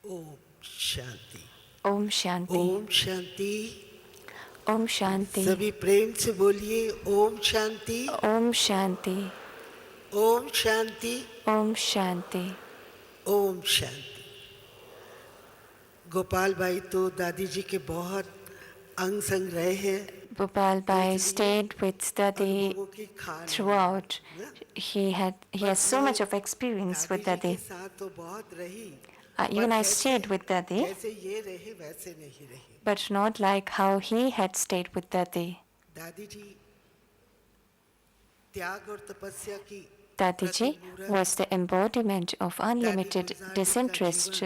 ओम शांति। ओम शांति। ओम शांति। ओम शांति। सभी प्रेम से बोलिए ओम शांति। ओम शांति। ओम शांति। ओम शांति। ओम शांति। गोपाल भाई तो दादी जी के बहुत अंग संग रहे हैं। Gopal Bhai stayed with Dadi अनुभवों की Khan throughout. He has so much of experience with दादी जी के Dadi. साथ तो बहुत रही, Even I stayed with Dadi, जैसे ये रहे वैसे नहीं रही। but not like how he had stayed with Dadi. दादी जी त्याग और तपस्या की Dadi ji was the embodiment of unlimited disinterest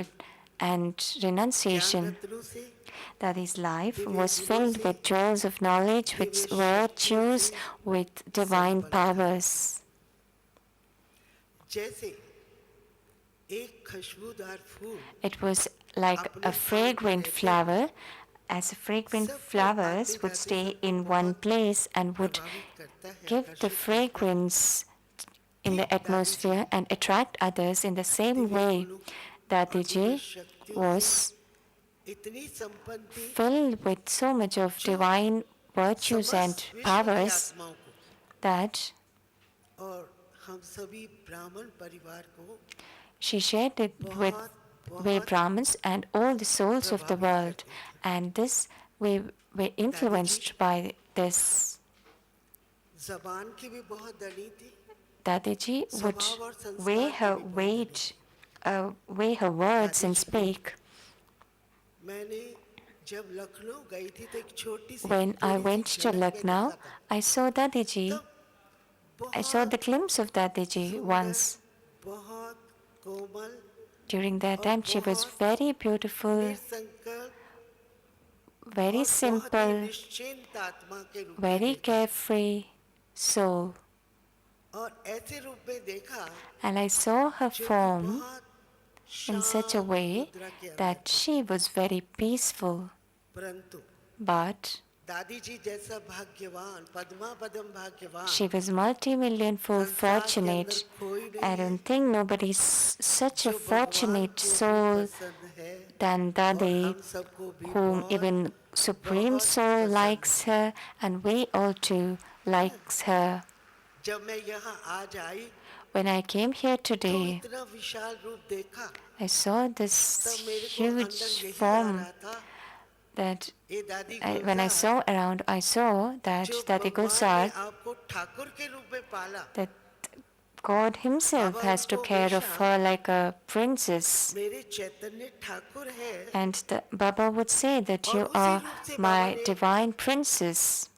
and renunciation. Dadi's life was filled with jewels of knowledge, with virtues, with divine powers. It was like a fragrant flower, as fragrant flowers would stay in one place and would give the fragrance in the atmosphere and attract others in the same way. Dadiji was filled with so much of divine virtues and powers that she shared it with Brahmins and all the souls of the world, and this we were influenced by this. Dadiji would weigh her weight, weigh her words and speak. When I went to Lucknow, I saw Dadiji. I saw the glimpse of Dadiji once. During that time, she was very beautiful, very simple, very carefree soul. And I saw her form in such a way that she was very peaceful. But she was multi-millionfold fortunate. I don't think nobody's such a fortunate soul than Dadi, whom even Supreme Soul likes her, and we all too likes her. When I came here today, I saw this huge form that when I saw around, I saw that Dadi Gulzar, that God himself has to care of her like a princess. And Baba would say that you are my divine princess.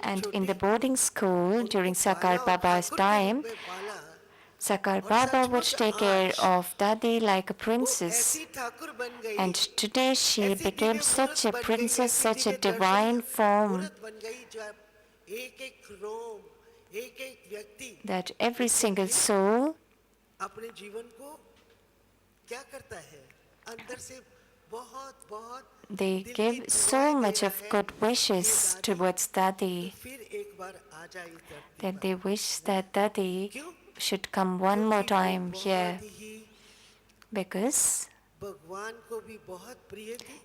And in the boarding school during Sakar Baba's time, Sakar Baba would take care of Dadi like a princess. And today she became such a princess, such a divine form, that every single soul they give so much of good wishes towards Dadi that they wish that Dadi should come one more time here, because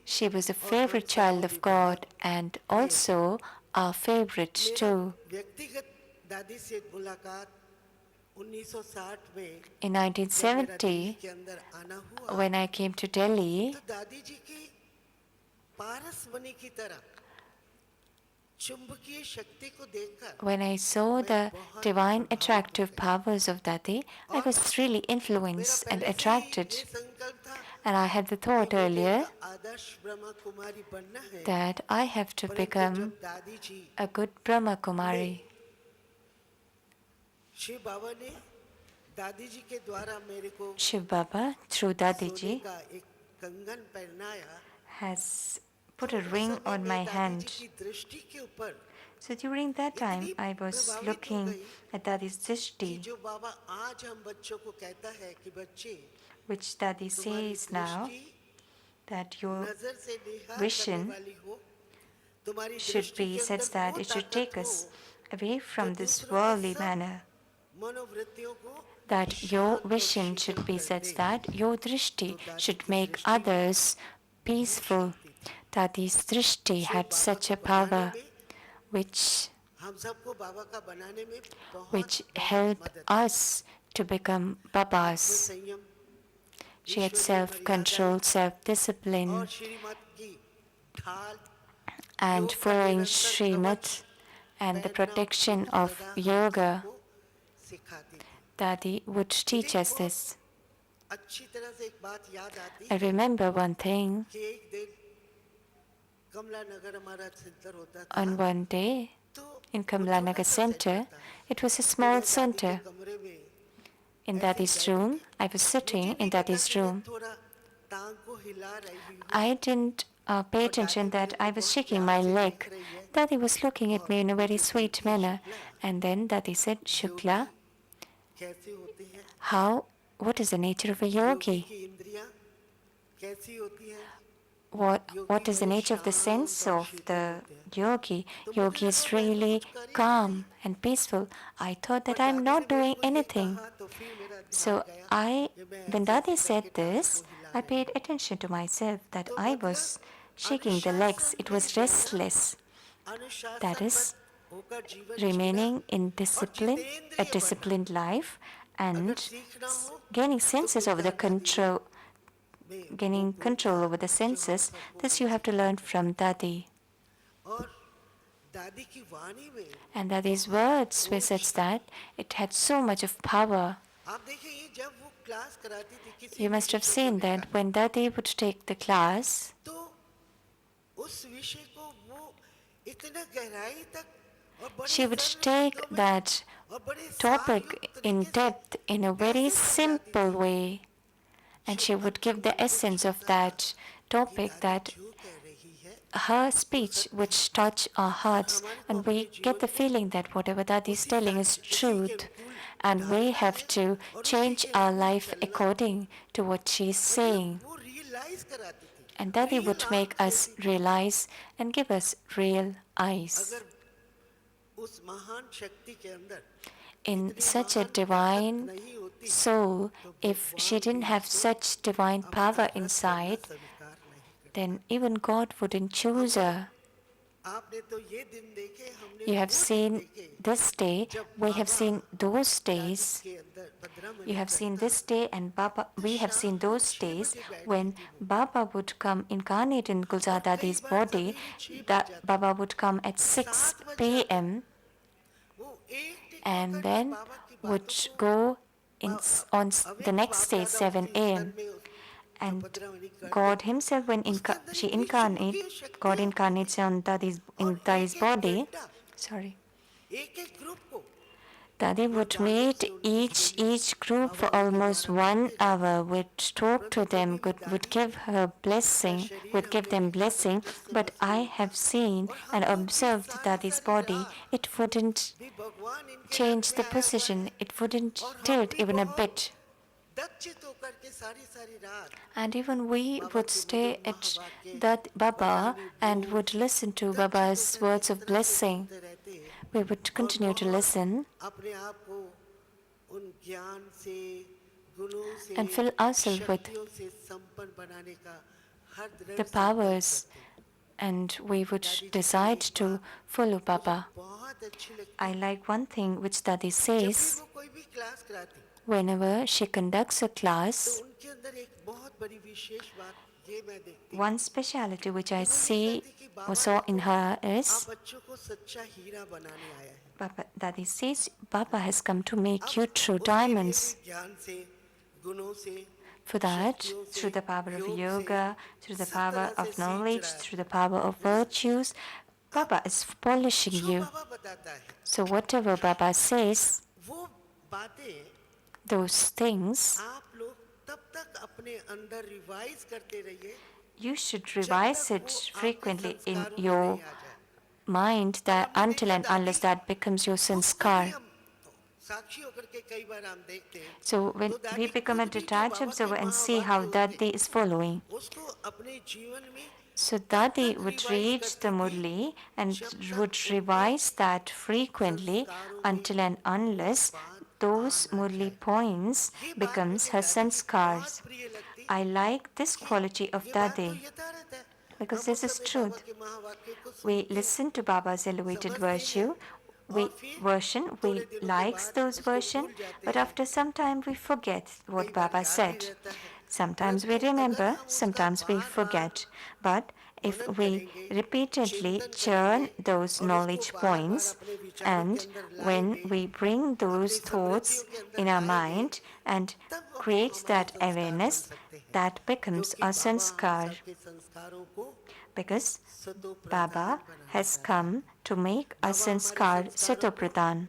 she was a favorite child of God and also our favorite too. In 1970, when I came to Delhi, when I saw the divine attractive powers of Dadi, I was really influenced and attracted. And I had the thought earlier that I have to become a good Brahma Kumari. Shiv Baba, through Dadiji, has put a ring on my hand. So during that time, I was looking at Dadi's drishti, which Dadi says now that your vision should be such that it should take us away from this worldly manner. मनोवृत्तियों को that your शांत और vision should Sheetal be कर such they. that your drishti तो दादी should की make दृष्टि में others वो peaceful. शक्ति थी Dadi's drishti जो had बाबा such को a बनाने power में, which हम सबको बाबा का बनाने में बहुत which बहुत helped मदद की। us to become आत्म Babas. संयम, She had ईश्वरीय मर्यादाएं self-control, और self-discipline, श्रीमत की ढाल, and योग का following निरंतर कवच Srimad and the पहनना protection वो of सदा हम yoga. सबको सिखाती थी। Dadi would teach मुझे us बहुत this. अच्छी तरह से एक बात याद आती I है remember one thing. कि एक दिन कमला नगर हमारा सेंटर होता था, On one day तो in वो छोटा Kamlanagar सा सेंटर center, था। it was a तो small मैं दादी के center. कमरे में In ऐसे ही Dadi's बैठी room, थी, I was sitting मुझे in नहीं पता Dadi's कि मैं room. थोड़ा टांग को हिला रही हूँ I didn't pay और दादी attention मेरे that I को was बहुत shaking प्यार my से leg. देख रही है Dadi was looking at और me in a very मुझे sweet बोलती है, manner. Shukla And then Dadi said, Yogi Shukla, कैसे होते हैं, what is the nature of a Yogi yogi? की इंद्रियां कैसी होती हैं, योगी What is the बड़े nature of the शांत sense और of शीतल the होते हैं। yogi? तो मुझे Yogi लगा is मैं तो really कुछ कर ही नहीं रही, calm and peaceful. I thought that पर I'm दादी ने not मेरे doing को ये anything. कहा तो फिर मेरा ध्यान So गया I, कि मैं when ऐसे ऐसे Dadi said करके टांग this, को हिला I रही paid हूँ। attention to myself that तो I मतलब was shaking the legs. अनुशासन It में was रहना, restless. That अनुशासनबद्ध is, होकर जीवन जीना remaining in और discipline, a जितेंद्रिय बनना disciplined life, अगर and सीखना हो gaining तो senses over the गुलजार दादी ने control, में वो gaining गुण control था over the जो हम senses. सबको This आज you have to learn सिखाते हैं। from Dadi. और दादी की वाणी में And Dadi's बहुत words were ओज such थी। that it had so much of power. आप देखिए जब वो क्लास कराती थी किसी You भी must have विषय को seen लेकर, that when Dadi would take the class, तो उस विषय को वो इतना गहराई तक और बड़े she would सरल take शब्दों में that और बड़े सार topic युक्त in तरीके से depth in a very ऐसे समझाती simple थी way, and जो she would give the मन को essence of छूता था that कि topic दादी that जो कह रही है her वो speech सत्य है which touch our और hearts, हमारे को and अपने we get जीवन the को feeling that whatever Dadi is उसी telling is उसी के truth, अनुकूल and we ढालना have है to और उसी change के our अनुकूल life चलना है। according to what she is मतलब saying. वो रियलाइज कराती थी, And Dadi real would make आंख us देती थी। realize and give us real eyes. अगर उस महान शक्ति के अंदर In इतनी such a महान ताकत divine नहीं होती soul, तो if she भगवान भी didn't have उसको such divine अपना power रथ करना inside, स्वीकार नहीं करता। then even God wouldn't choose हमने her. आपने तो ये दिन देखे, हमने You have वो दिन seen देखे this day, जब we have Baba seen those दादी days. के अंदर You भद्रामणि have seen करता this day, and Baba, तो we have शाम seen को those 6 days बजे बैठती when थी वो Baba would come incarnate in Gulzar और कई Dadi's बार body. सवेरे 6 बज That जाता, Baba would come at 7 बज 6 जाता, p.m. वो एक टिक and होकर के then बाबा की would बातों को go the अवेग next बाप day दादा 7 उसके a.m. तन में जो And भद्रामणि करते God थे Himself, when उसके अंदर she इतनी incarnate, चुंबकीय God शक्तियां होती थी incarnates on और in Dadi's एक एक body. घंटा Sorry. एक एक ग्रुप को Dadi would वरदानों meet से उनकी जोड़ी each group बाबा for उनके almost द्वारा 1 करते रहते hour, थे, would talk to परंतु them, कभी भी would दादी give her का blessing, शरीर would give हमने them देखा blessing. तेजस से But I मसनून था have seen और and हम लोग भी observed सारी Dadi's सारी body, रात it wouldn't भी भगवान इनके रथ change में the आया हुआ position, है it wouldn't और हम tilt भी even a बहुत bit. दक्षित होकर के सारी सारी रात And even we Baba would के मधुर stay at महावाक्य that Baba वरदानी and बोल would listen to Dakshit Baba's होकर के words इस of तरह से blessing. सुनते रहते We would और continue to बहुत listen अपने आप को उन ज्ञान से गुणों से and fill ourselves with शक्तियों से संपन्न बनाने का हर the दृढ़ संकल्प powers, करते। and we would दादी जी की decide एक to बात follow मुझे Baba. बहुत अच्छी I लगती, like one thing which Dadi जब भी says वो कोई भी क्लास कराती whenever she conducts a तो class. उनके अंदर एक बहुत बड़ी विशेष बात ये मैं देखती One speciality which कि I वो ये see कहती कि or बाबा saw in देखो her आप is बच्चों को सच्चा हीरा बनाने आया है, Baba, Dadi says Baba has come to make you अब true उसके लिए diamonds. भी ज्ञान से गुणों से For that, शक्तियों से through the power of योग से yoga, through the सब power तरह से of सींच knowledge, रहा है, through the power of है ना? virtues, अब Baba is polishing जो you. बाबा बताता है So whatever Baba says, वो बातें those things, आप लोग तब तक अपने अंदर रिवाइज करते रहिए you should जब revise तक it वो आपके frequently in संस्कारों में your नहीं आ जाए। mind, अब that हमने until देखा and दादी unless that becomes your खुद को भी sanskar. हम साक्षी होकर के कई बार हम देखते हैं So when तो we दादी become a खुद भी जो detached बाबा के observer and see महावाक्य how होते Dadi is following. उसको अपने जीवन में So तब Dadi तक would रिवाइज read the करती थी Murli and जब would तक उनके revise that frequently संस्कारों में until and वो unless बात those आ ना murli जाए। points ये बात becomes मुझे her दादी की बहुत sanskars. प्रिय लगती I like this कि quality of ये बात तो Dadi यथार्थ है। because हम this उस is समय बाबा truth. के महावाक्य को We सुनते हैं, listen to Baba's elevated समझते हैं, और फिर थोड़े we दिनों के likes बाद those उसको version, भूल जाते but हैं। after some time we forget कई what बार Baba याद भी said. रहता है, Sometimes we परंतु अगर remember, हम उसका sometimes we bar bar forget. But if Manan we करेंगे, repeatedly चिंतन churn करेंगे those और इसको knowledge बार बार points, अपने विचारों के and अंदर when लाएंगे, we bring अपनी those समृद्धियों thoughts के अंदर in our लाएंगे, mind and तब वो creates हमारे that संस्कार बन awareness, सकते हैं। that becomes क्योंकि our बाबा हम sanskar. सबके संस्कारों को Because सतो Baba प्रधान बनाना has चाहते हैं। come to make us बाबा हमारे sanskar संस्कारों को Sitopradhan.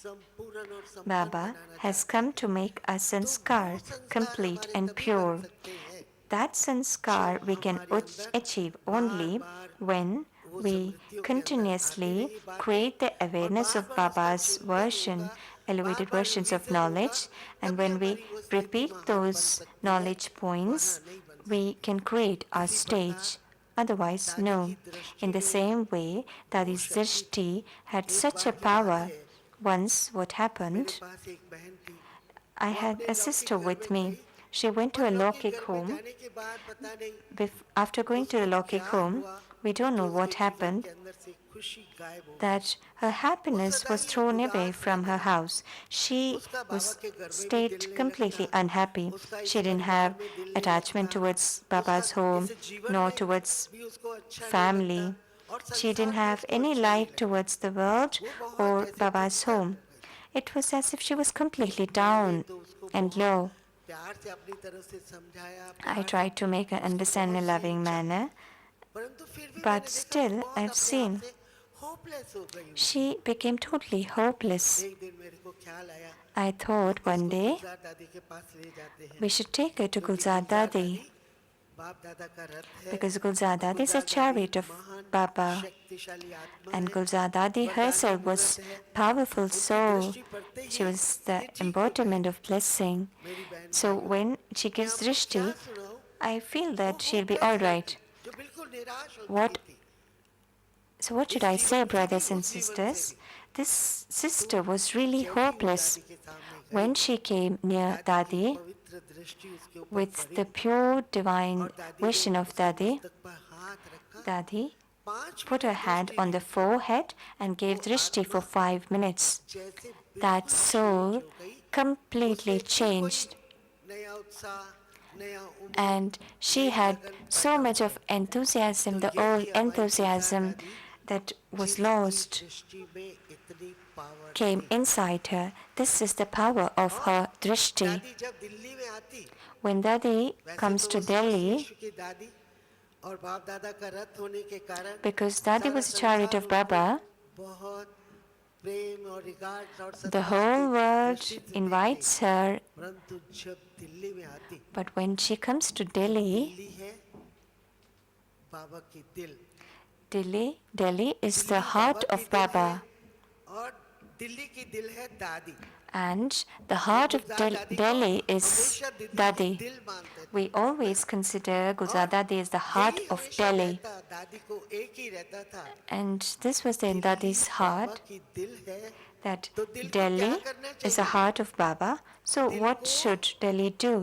संपूर्ण और संपन्न Baba बनाना has चाहते come हैं। to make us तो वो sanskar संस्कार complete हमारे and तभी बन pure. सकते हैं That जब sanskar we can हमारे अंदर achieve bar only bar when वो we समृद्धियों के अंदर आती continuously रही बातें create the और awareness बार of बार उसका Baba's चिंतन version, होगा, बार elevated bar versions of revision होगा, knowledge, and तभी when we हमारी वो स्थिति repeat महान बन those सकती है, knowledge वरना points, नहीं बन we सकती। can create our इसी प्रकार stage. Otherwise, दादी की no. In दृष्टि the में same way, वो Dadi's शक्ति थी। drishti had एक such बार a की बात power. है, Once, what मेरे happened? पास एक बहन थी, I वो had अपने a लौकिक sister घर with में me. गई, She went to और a लौकिक Lokik घर में home. जाने के बाद पता नहीं After going to उसको the Lokik क्या home, हुआ we don't कि know उसके what जीवन के happened, अंदर से खुशी गायब हो गई। that her वो happiness सदा was ही thrown away उदास from रहने her लगी। house. She उसका बाबा was के घर में भी दिल stayed नहीं लगता, completely unhappy. उसका इस She didn't परिवार have में दिल नहीं attachment लगता, towards उसका Baba's home, इस जीवन nor में towards भी उसको अच्छा नहीं लगता, family. और She didn't संसार भी have उसको any अच्छा नहीं like लगता। towards the world वो बहुत or जैसे Baba's डिस्टर्ब home. हो गई। It was as if she was completely मैंने down तो उसको and बहुत low. प्यार से अपनी तरफ से समझाया, I प्यार से tried to make her उसको understand in बहुत a loving समझा, manner, परंतु फिर भी but मैंने देखा वो still बहुत I've अपने आप seen से होपलेस हो गई हुई थी। she became totally hopeless. एक दिन मेरे को ख्याल आया I कि thought one इसको day गुलजार दादी के पास ले जाते हैं, we should take her to क्योंकि Gulzar गुलजार Dadi दादी बाप दादा का रथ है, because Gulzar और Dadi is a गुलजार दादी chariot of महान Baba शक्तिशाली आत्मा and है, Gulzar Dadi वरदानी herself मूर्त was है। powerful उनकी soul. दृष्टि पड़ते She ही was the ये ठीक हो embodiment of जाएंगी। blessing. मेरी बहन So भाइयों, when she मैं gives आपको क्या drishti, सुनाऊं, I feel वो that she'll be hopeless alright. लड़की जो बिल्कुल निराश हो चुकी What थी So what should इस I say, जीवन से भी, brothers and उस जीवन से sisters? भी। This तो sister was really जैसे ही वो hopeless. दादी के सामने गई, When she came near दादी की Dadi पवित्र दृष्टि उसके ऊपर with पड़ी the pure divine और दादी ने vision of उसके Dadi, मस्तक पर हाथ रखा। Dadi 5 put her minute hand दृष्टि on the, the forehead and वो gave drishti for आत्मा 5 minutes. जैसे That बिल्कुल चेंज soul हो गई, completely उसमें फिर कोई changed, नया उत्साह, नया उमंग, and she नई had लगन so पैदा हो much of गई। enthusiasm, तो the ये old थी हमारी गुलजार enthusiasm दादी, that was जिसकी lost दृष्टि में इतनी पावर came थी। inside her. This is the power of और her drishti. दादी जब दिल्ली में आती, When Dadi वैसे comes तो to वो समस्त Delhi, विश्व की दादी और बाप दादा का रथ होने के कारण because Dadi सारा was a chariot संसार of उनको Baba, बहुत प्रेम और रिगार्ड और the सत्कार की whole world दृष्टि से देखते, invites her. परंतु जब दिल्ली में आती, But when she comes to तो Delhi, दिल्ली है बाबा की दिल, Delhi is the Delhi Baba heart की of दिल है, Baba, और दिल्ली की दिल है दादी। and the हम heart of गुलजार दादी को Delhi is हमेशा दिल्ली की Dadi. दिल मानते थे, We always consider और Gulzar Dadi as the heart यही of हमेशा Delhi, रहता, दादी को एक ही रहता था, and this was in Delhi Dadi's Baba heart, की दिल है, that तो दिल को क्या Delhi करना is the चाहिए? heart of Baba. So दिल what को should Delhi do?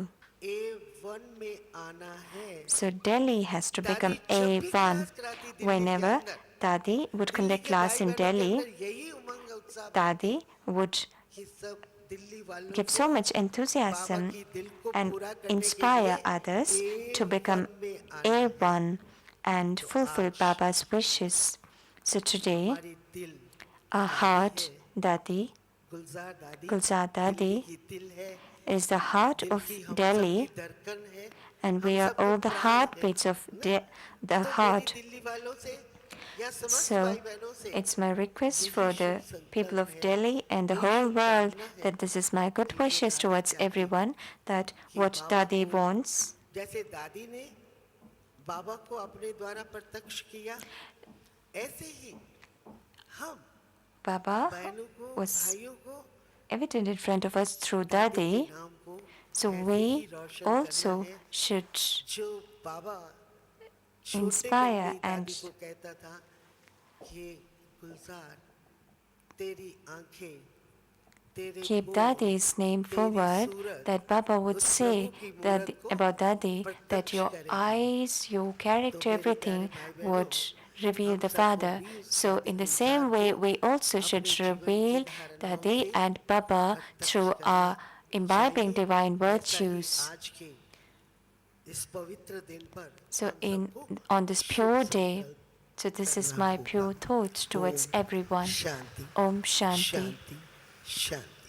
A1 में आना है। So Delhi has to become दादी जब भी A1. क्लास कराती दिल्ली के Whenever अंदर, Dadi would दिल्ली conduct के class भाई in बहनों के Delhi, अंदर यही उमंग उत्साह भरती Dadi would कि सब दिल्ली वालों give को so much बाबा enthusiasm की दिल को and पूरा करने के लिए inspire others to become A1 में आना है। A1 and तो fulfill आज Baba's wishes. So today, हमारी दिल our दादी heart, है, Dadi, गुलजार दादी Gulzar दिल्ली Dadi, की दिल है, is the heart दिल of की हम सबकी Delhi, धड़कन है, and हम we are सबके all the प्राण है heartbeats of ना। the तो मेरी heart. दिल्ली वालों से या समस्त So भाई बहनों से it's my request यही for शुभ the people संकल्प of है, Delhi and the यही whole world शुभकामना है that this is my good कि जो wishes दादी towards चाहती है everyone, that कि what बाबा Dadi को, wants, जैसे दादी ने बाबा को अपने द्वारा प्रत्यक्ष किया, ऐसे ही हम Baba बहनों को, was भाइयों को evident in front of us through दादी के Dadi. नाम को So ऐसे ही we रोशन करना also है, should जो बाबा छोटे में inspire भी and दादी को कहता था कि गुलजार तेरी आंखें keep Dadi's name forward, that Baba would say that about Dadi, that your eyes, your character, everything would reveal the Father. So in the same way, we also should reveal Dadi and Baba through our imbibing divine virtues. So on this pure day, so this is my pure thoughts towards everyone. Om Shanti. Shanti.